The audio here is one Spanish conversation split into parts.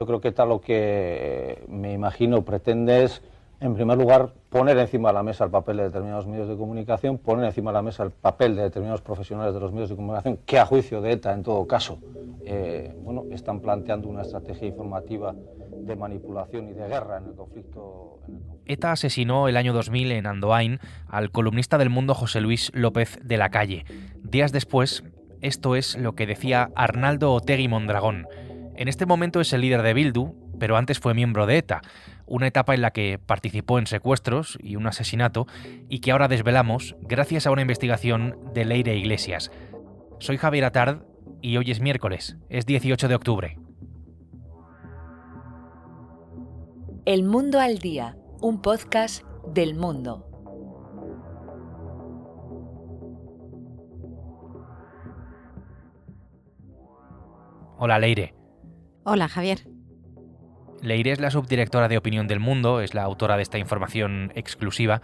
Yo creo que ETA lo que me imagino pretende es, en primer lugar, poner encima de la mesa el papel de determinados medios de comunicación, poner encima de la mesa el papel de determinados profesionales de los medios de comunicación, que a juicio de ETA, en todo caso, están planteando una estrategia informativa de manipulación y de guerra en el conflicto. ETA asesinó el año 2000 en Andoain al columnista del Mundo José Luis López de la Calle. Días después, esto es lo que decía Arnaldo Otegi Mondragón. En este momento es el líder de Bildu, pero antes fue miembro de ETA, una etapa en la que participó en secuestros y un asesinato, y que ahora desvelamos gracias a una investigación de Leire Iglesias. Soy Javier Atard y hoy es miércoles, es 18 de octubre. El Mundo al Día, un podcast del Mundo. Hola, Leire. Hola, Javier. Leire es la subdirectora de Opinión del Mundo, es la autora de esta información exclusiva,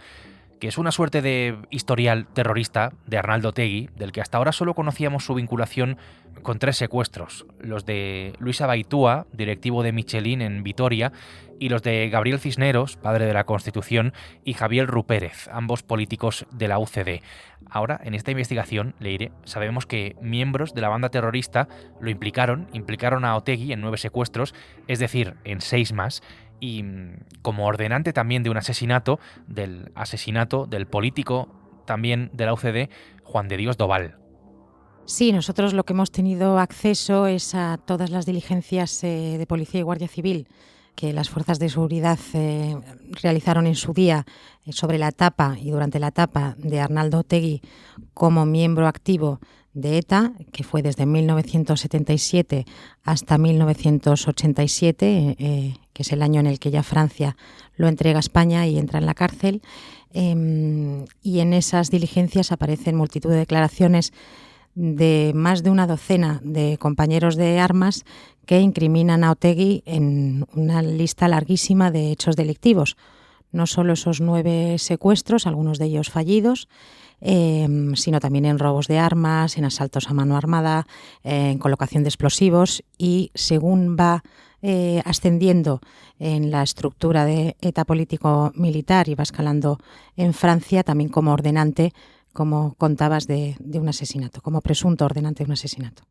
que es una suerte de historial terrorista de Arnaldo Otegi, del que hasta ahora solo conocíamos su vinculación con 3 secuestros, los de Luis Abaitua, directivo de Michelin en Vitoria, y los de Gabriel Cisneros, padre de la Constitución, y Javier Rupérez, ambos políticos de la UCD. Ahora, en esta investigación, Leire, sabemos que miembros de la banda terrorista lo implicaron a Otegi en 9 secuestros, es decir, en 6 más, y como ordenante también de un asesinato del político también de la UCD, Juan de Dios Doval. Sí, nosotros lo que hemos tenido acceso es a todas las diligencias de Policía y Guardia Civil que las fuerzas de seguridad realizaron en su día sobre la etapa y durante la etapa de Arnaldo Otegi como miembro activo de ETA, que fue desde 1977 hasta 1987, que es el año en el que ya Francia lo entrega a España y entra en la cárcel. Y en esas diligencias aparecen multitud de declaraciones de más de una docena de compañeros de armas que incriminan a Otegi en una lista larguísima de hechos delictivos. No solo esos 9 secuestros, algunos de ellos fallidos, sino también en robos de armas, en asaltos a mano armada, en colocación de explosivos, y según va ascendiendo en la estructura de ETA político-militar y va escalando en Francia, también como ordenante, como contabas, de un asesinato, como presunto ordenante de un asesinato.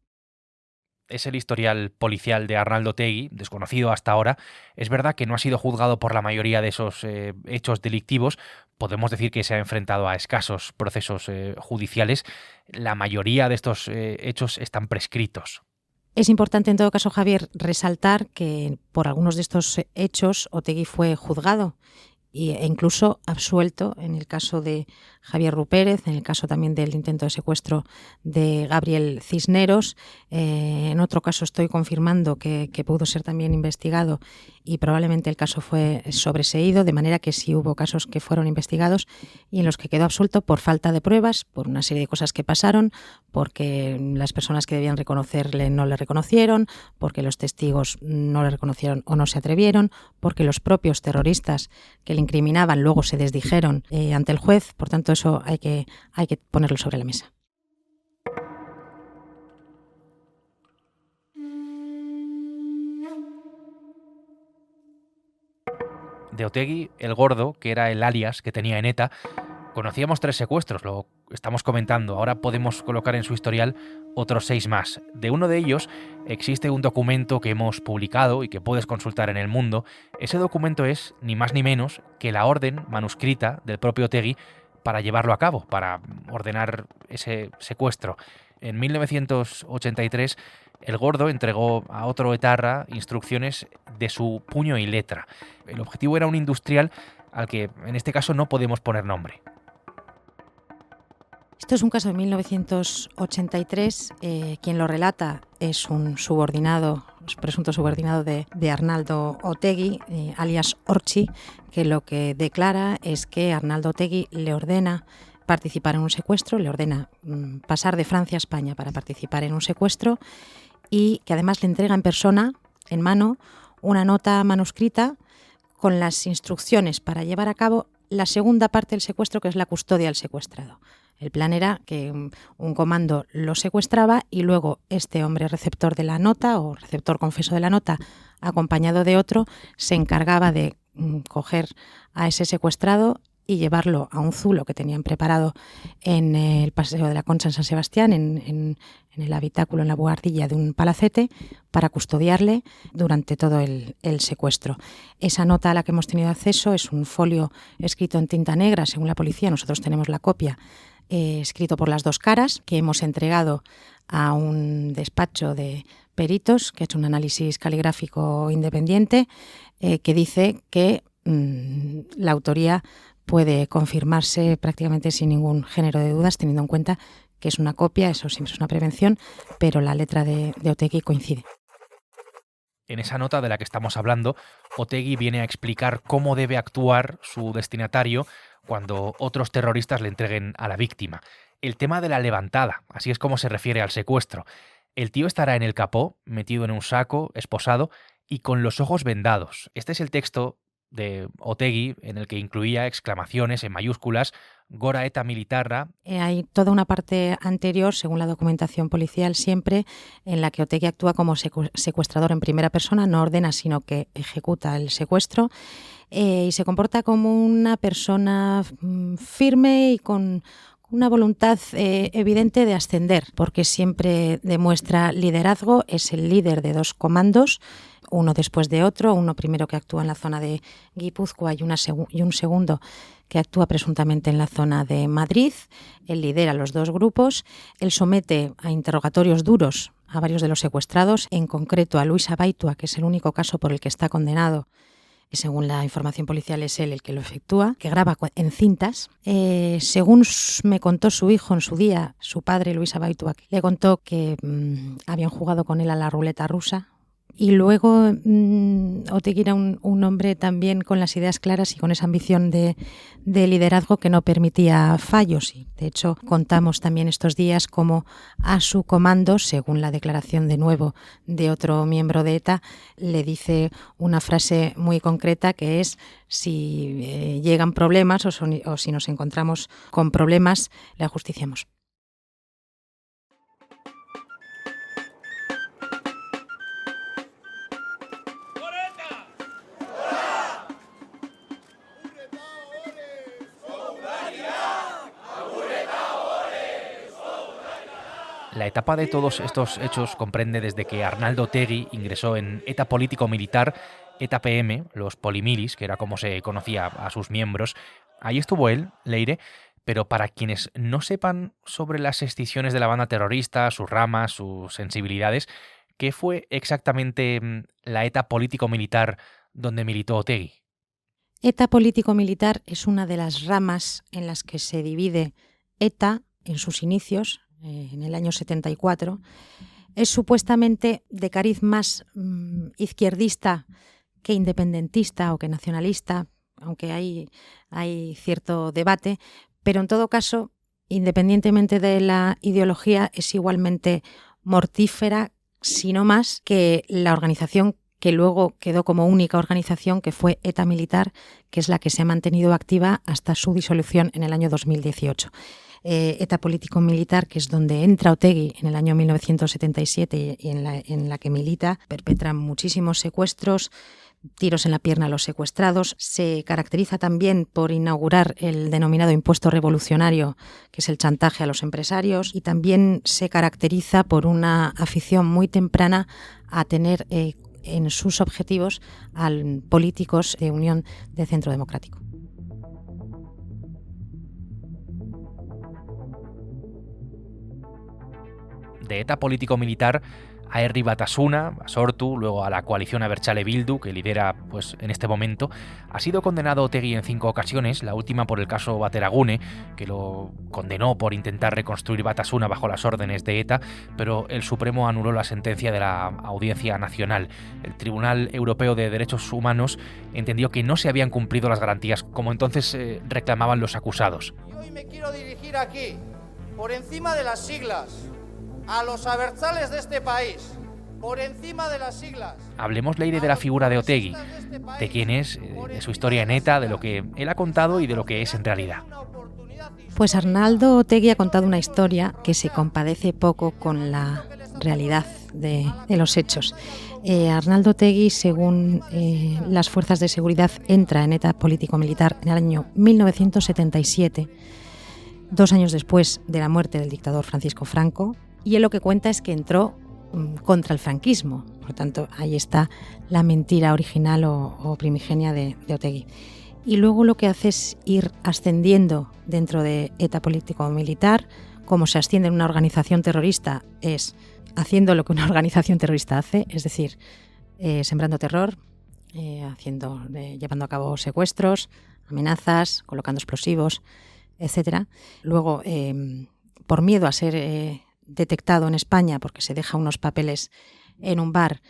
Es el historial policial de Arnaldo Otegi, desconocido hasta ahora. Es verdad que no ha sido juzgado por la mayoría de esos hechos delictivos. Podemos decir que se ha enfrentado a escasos procesos judiciales. La mayoría de estos hechos están prescritos. Es importante, en todo caso, Javier, resaltar que por algunos de estos hechos Otegi fue juzgado e incluso absuelto en el caso de Javier Rupérez, en el caso también del intento de secuestro de Gabriel Cisneros. En otro caso estoy confirmando que pudo ser también investigado y probablemente el caso fue sobreseído, de manera que sí hubo casos que fueron investigados y en los que quedó absuelto por falta de pruebas, por una serie de cosas que pasaron, porque las personas que debían reconocerle no le reconocieron, porque los testigos no le reconocieron o no se atrevieron, porque los propios terroristas que le incriminaban luego se desdijeron ante el juez. Por tanto, eso hay que ponerlo sobre la mesa. De Otegi, el Gordo, que era el alias que tenía en ETA, conocíamos 3 secuestros, lo estamos comentando. Ahora podemos colocar en su historial otros 6 más. De uno de ellos existe un documento que hemos publicado y que puedes consultar en El Mundo. Ese documento es ni más ni menos que la orden manuscrita del propio Otegi para llevarlo a cabo, para ordenar ese secuestro. En 1983, el Gordo entregó a otro etarra instrucciones de su puño y letra. El objetivo era un industrial al que en este caso no podemos poner nombre. Esto es un caso de 1983. Quien lo relata es un subordinado, presunto subordinado de Arnaldo Otegi, alias Orchi, que lo que declara es que Arnaldo Otegi le ordena participar en un secuestro, le ordena pasar de Francia a España para participar en un secuestro, y que además le entrega en persona, en mano, una nota manuscrita con las instrucciones para llevar a cabo la segunda parte del secuestro, que es la custodia del secuestrado. El plan era que un comando lo secuestraba y luego este hombre receptor de la nota o receptor confeso de la nota, acompañado de otro, se encargaba de coger a ese secuestrado y llevarlo a un zulo que tenían preparado en el Paseo de la Concha en San Sebastián, en el habitáculo, en la buhardilla de un palacete, para custodiarle durante todo el secuestro. Esa nota a la que hemos tenido acceso es un folio escrito en tinta negra, según la policía, nosotros tenemos la copia, escrito por las dos caras, que hemos entregado a un despacho de peritos que ha hecho un análisis caligráfico independiente, que dice que la autoría puede confirmarse prácticamente sin ningún género de dudas, teniendo en cuenta que es una copia, eso siempre es una prevención, pero la letra de Otegi coincide. En esa nota de la que estamos hablando, Otegi viene a explicar cómo debe actuar su destinatario cuando otros terroristas le entreguen a la víctima. El tema de la levantada, así es como se refiere al secuestro. El tío estará en el capó, metido en un saco, esposado y con los ojos vendados. Este es el texto de Otegi, en el que incluía exclamaciones en mayúsculas, Gora eta militarra. Hay toda una parte anterior, según la documentación policial siempre, en la que Otegi actúa como secuestrador en primera persona, no ordena, sino que ejecuta el secuestro, y se comporta como una persona firme y con una voluntad evidente de ascender, porque siempre demuestra liderazgo, es el líder de dos comandos, uno después de otro, uno primero que actúa en la zona de Guipúzcoa y un segundo que actúa presuntamente en la zona de Madrid. Él lidera los dos grupos, él somete a interrogatorios duros a varios de los secuestrados, en concreto a Luis Abaitua, que es el único caso por el que está condenado, y según la información policial es él el que lo efectúa, que graba en cintas. Según me contó su hijo en su día, su padre Luis Abaitua, le contó que habían jugado con él a la ruleta rusa. Y luego Otegi era un hombre también con las ideas claras y con esa ambición de liderazgo que no permitía fallos. Y de hecho, contamos también estos días cómo a su comando, según la declaración de nuevo de otro miembro de ETA, le dice una frase muy concreta que es: si llegan problemas o si nos encontramos con problemas, le ajusticiamos. La etapa de todos estos hechos comprende desde que Arnaldo Otegi ingresó en ETA político-militar, ETA PM, los polimilis, que era como se conocía a sus miembros. Ahí estuvo él, Leire, pero para quienes no sepan sobre las escisiones de la banda terrorista, sus ramas, sus sensibilidades, ¿qué fue exactamente la ETA político-militar donde militó Otegi? ETA político-militar es una de las ramas en las que se divide ETA en sus inicios, en el año 74, es supuestamente de cariz más izquierdista que independentista o que nacionalista, aunque hay cierto debate, pero en todo caso, independientemente de la ideología, es igualmente mortífera, si no más, que la organización que luego quedó como única organización, que fue ETA Militar, que es la que se ha mantenido activa hasta su disolución en el año 2018. ETA político-militar, que es donde entra Otegi en el año 1977 y en la que milita, perpetra muchísimos secuestros, tiros en la pierna a los secuestrados. Se caracteriza también por inaugurar el denominado impuesto revolucionario, que es el chantaje a los empresarios, y también se caracteriza por una afición muy temprana a tener en sus objetivos a políticos de Unión de Centro Democrático. De ETA político-militar a Herri Batasuna, a Sortu, luego a la coalición Abertzale Bildu, que lidera pues, en este momento. Ha sido condenado Otegi en 5 ocasiones, la última por el caso Bateragune, que lo condenó por intentar reconstruir Batasuna bajo las órdenes de ETA, pero el Supremo anuló la sentencia de la Audiencia Nacional. El Tribunal Europeo de Derechos Humanos entendió que no se habían cumplido las garantías, como entonces reclamaban los acusados. Y hoy me quiero dirigir aquí, por encima de las siglas, a los abertzales de este país, por encima de las siglas. Hablemos, Leire, de la figura de Otegi, de quién es, de su historia en ETA, de lo que él ha contado y de lo que es en realidad. Una oportunidad histórica Pues Arnaldo Otegi ha contado una historia que se compadece poco con la realidad de los hechos. Arnaldo Otegi, según las fuerzas de seguridad, entra en ETA político-militar en el año 1977, 2 años después de la muerte del dictador Francisco Franco, y él lo que cuenta es que entró contra el franquismo. Por lo tanto, ahí está la mentira original o primigenia de Otegi. Y luego lo que hace es ir ascendiendo dentro de ETA político-militar. Como se asciende en una organización terrorista es haciendo lo que una organización terrorista hace, es decir, sembrando terror, llevando a cabo secuestros, amenazas, colocando explosivos, etc. Luego, por miedo a ser detectado en España, porque se deja unos papeles en un bar,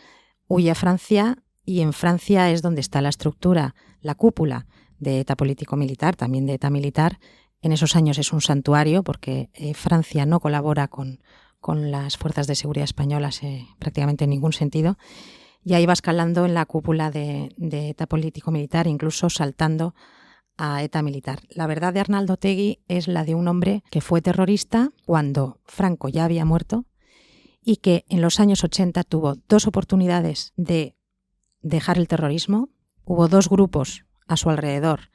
huye a Francia, y en Francia es donde está la estructura, la cúpula de ETA político-militar, también de ETA militar. En esos años es un santuario porque Francia no colabora con las fuerzas de seguridad españolas prácticamente en ningún sentido, y ahí va escalando en la cúpula de ETA político-militar, incluso saltando a ETA militar. La verdad de Arnaldo Otegi es la de un hombre que fue terrorista cuando Franco ya había muerto y que en los años 80 tuvo 2 oportunidades de dejar el terrorismo. Hubo 2 grupos a su alrededor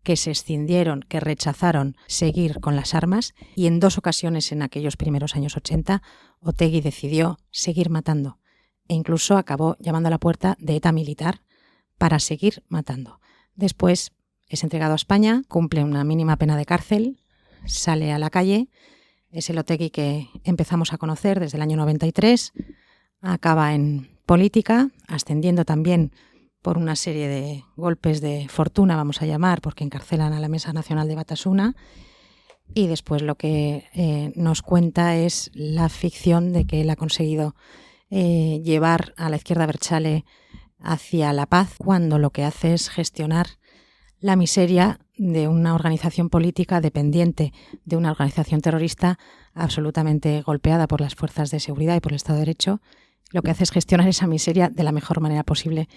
que se escindieron, que rechazaron seguir con las armas, y en 2 ocasiones en aquellos primeros años 80 Otegi decidió seguir matando e incluso acabó llamando a la puerta de ETA militar para seguir matando. Después es entregado a España, cumple una mínima pena de cárcel, sale a la calle, es el Otegi que empezamos a conocer desde el año 93, acaba en política, ascendiendo también por una serie de golpes de fortuna, vamos a llamar, porque encarcelan a la Mesa Nacional de Batasuna, y después lo que nos cuenta es la ficción de que él ha conseguido llevar a la izquierda abertzale hacia la paz, cuando lo que hace es gestionar la miseria de una organización política dependiente de una organización terrorista absolutamente golpeada por las fuerzas de seguridad y por el Estado de Derecho. Lo que hace es gestionar esa miseria de la mejor manera posible,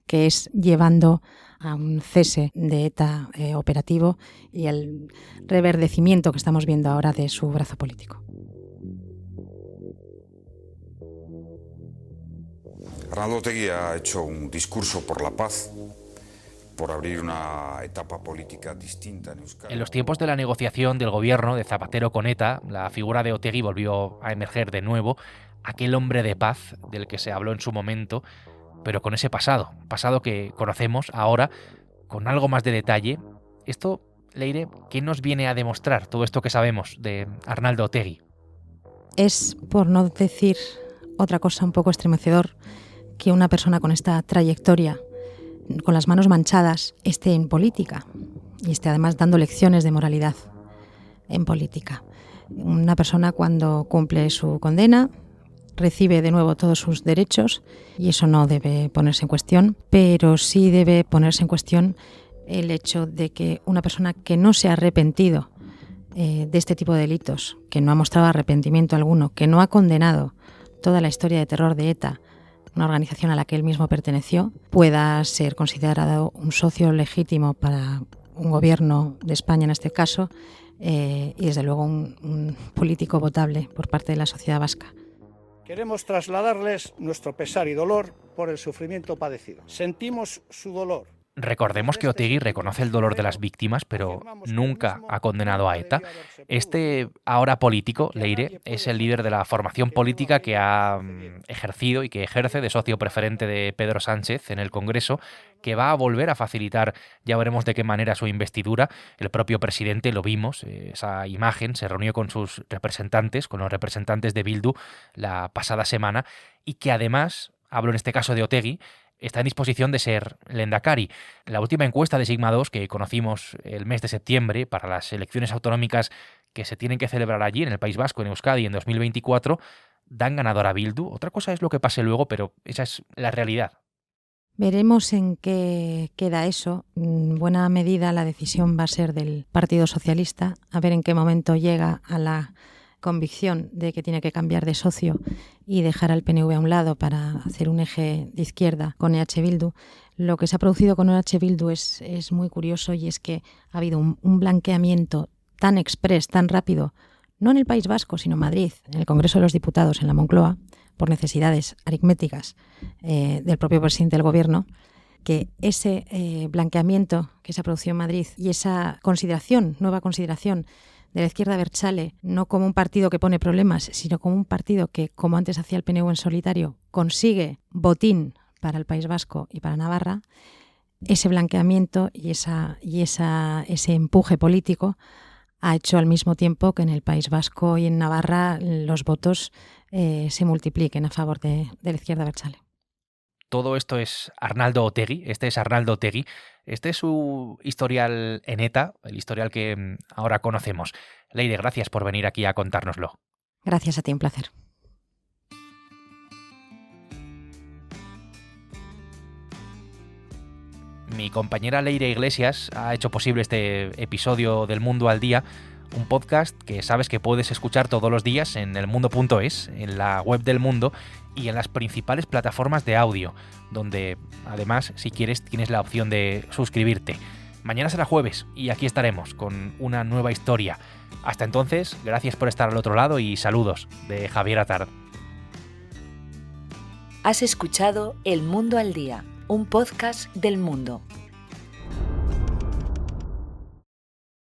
que es llevando a un cese de ETA operativo y el reverdecimiento que estamos viendo ahora de su brazo político. Arnaldo Otegi ha hecho un discurso por la paz, por abrir una etapa política distinta en Euskadi. En los tiempos de la negociación del gobierno de Zapatero con ETA, la figura de Otegi volvió a emerger de nuevo, aquel hombre de paz del que se habló en su momento, pero con ese pasado que conocemos ahora con algo más de detalle. Esto, Leire, ¿qué nos viene a demostrar todo esto que sabemos de Arnaldo Otegi? Es, por no decir otra cosa, un poco estremecedor que una persona con esta trayectoria, con las manos manchadas, esté en política y esté además dando lecciones de moralidad en política. Una persona, cuando cumple su condena, recibe de nuevo todos sus derechos, y eso no debe ponerse en cuestión, pero sí debe ponerse en cuestión el hecho de que una persona que no se ha arrepentido de este tipo de delitos, que no ha mostrado arrepentimiento alguno, que no ha condenado toda la historia de terror de ETA, una organización a la que él mismo perteneció, pueda ser considerado un socio legítimo para un gobierno de España en este caso, y desde luego un político votable por parte de la sociedad vasca. Queremos trasladarles nuestro pesar y dolor por el sufrimiento padecido. Sentimos su dolor. Recordemos que Otegi reconoce el dolor de las víctimas, pero nunca ha condenado a ETA. Este ahora político, Leire, es el líder de la formación política que ha ejercido y que ejerce de socio preferente de Pedro Sánchez en el Congreso, que va a volver a facilitar, ya veremos de qué manera, su investidura. El propio presidente, lo vimos, esa imagen, se reunió con sus representantes, con los representantes de Bildu la pasada semana, y que además, hablo en este caso de Otegi, está en disposición de ser lehendakari. La última encuesta de Sigma 2 que conocimos el mes de septiembre para las elecciones autonómicas que se tienen que celebrar allí, en el País Vasco, en Euskadi, en 2024, dan ganador a Bildu. Otra cosa es lo que pase luego, pero esa es la realidad. Veremos en qué queda eso. En buena medida la decisión va a ser del Partido Socialista, a ver en qué momento llega a la convicción de que tiene que cambiar de socio y dejar al PNV a un lado para hacer un eje de izquierda con EH Bildu. Lo que se ha producido con EH Bildu es muy curioso, y es que ha habido un blanqueamiento tan exprés, tan rápido, no en el País Vasco, sino en Madrid, en el Congreso de los Diputados, en la Moncloa, por necesidades aritméticas del propio presidente del Gobierno, que ese blanqueamiento que se ha producido en Madrid y esa nueva consideración de la izquierda abertzale, no como un partido que pone problemas, sino como un partido que, como antes hacía el PNV en solitario, consigue botín para el País Vasco y para Navarra, ese blanqueamiento y ese empuje político ha hecho al mismo tiempo que en el País Vasco y en Navarra los votos se multipliquen a favor de la izquierda abertzale. Todo esto es Arnaldo Otegi, este es Arnaldo Otegi, este es su historial en ETA, el historial que ahora conocemos. Leire, gracias por venir aquí a contárnoslo. Gracias a ti, un placer. Mi compañera Leire Iglesias ha hecho posible este episodio del Mundo al Día, un podcast que sabes que puedes escuchar todos los días en elmundo.es, en la web del Mundo y en las principales plataformas de audio, donde además, si quieres, tienes la opción de suscribirte. Mañana será jueves y aquí estaremos con una nueva historia. Hasta entonces, gracias por estar al otro lado y saludos de Javier Atard. Has escuchado El Mundo al Día, un podcast del Mundo.